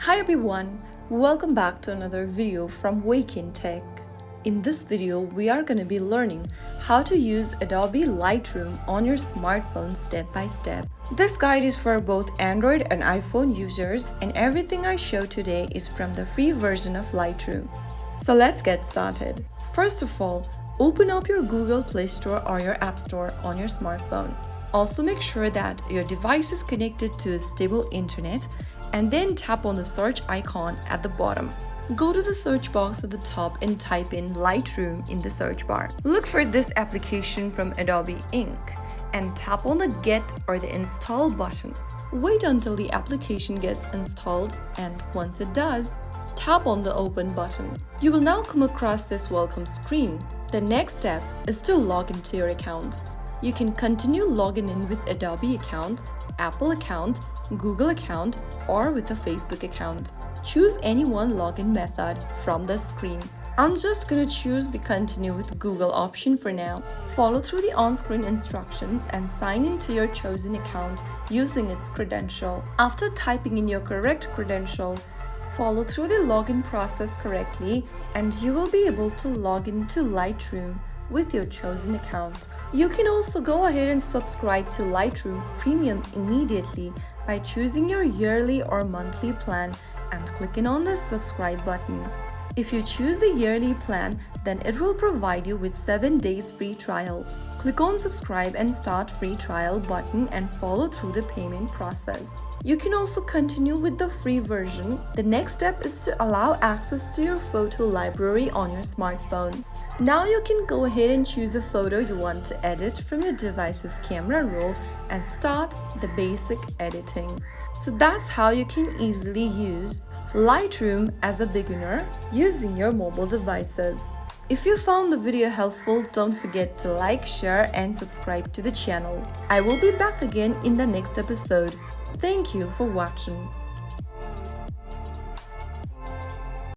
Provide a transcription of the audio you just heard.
Hi everyone, welcome back to another video from Wake&Tech. In this video, we are going to be learning how to use Adobe Lightroom on your smartphone step by step. This guide is for both Android and iPhone users, and everything I show today is from the free version of Lightroom. So let's get started. First of all, open up your Google Play Store or your App Store on your smartphone. Also make sure that your device is connected to a stable internet, and then tap on the search icon at the bottom. Go to the search box at the top and type in Lightroom in the search bar. Look for this application from Adobe Inc. and tap on the Get or the Install button. Wait until the application gets installed, and once it does, tap on the Open button. You will now come across this welcome screen. The next step is to log into your account. You can continue logging in with Adobe account, Apple account, Google account, or with a Facebook account. Choose any one login method from the screen. I'm just gonna choose the continue with Google option for now. Follow through the on-screen instructions and sign into your chosen account using its credential. After typing in your correct credentials, follow through the login process correctly and you will be able to log into Lightroom with your chosen account. You can also go ahead and subscribe to Lightroom Premium immediately by choosing your yearly or monthly plan and clicking on the subscribe button. If you choose the yearly plan, then it will provide you with 7 days free trial. Click on subscribe and start free trial button and follow through the payment process. You can also continue with the free version. The next step is to allow access to your photo library on your smartphone. Now you can go ahead and choose a photo you want to edit from your device's camera roll and start the basic editing. So that's how you can easily use Lightroom as a beginner using your mobile devices. If you found the video helpful, don't forget to like, share and subscribe to the channel. I will be back again in the next episode. Thank you for watching.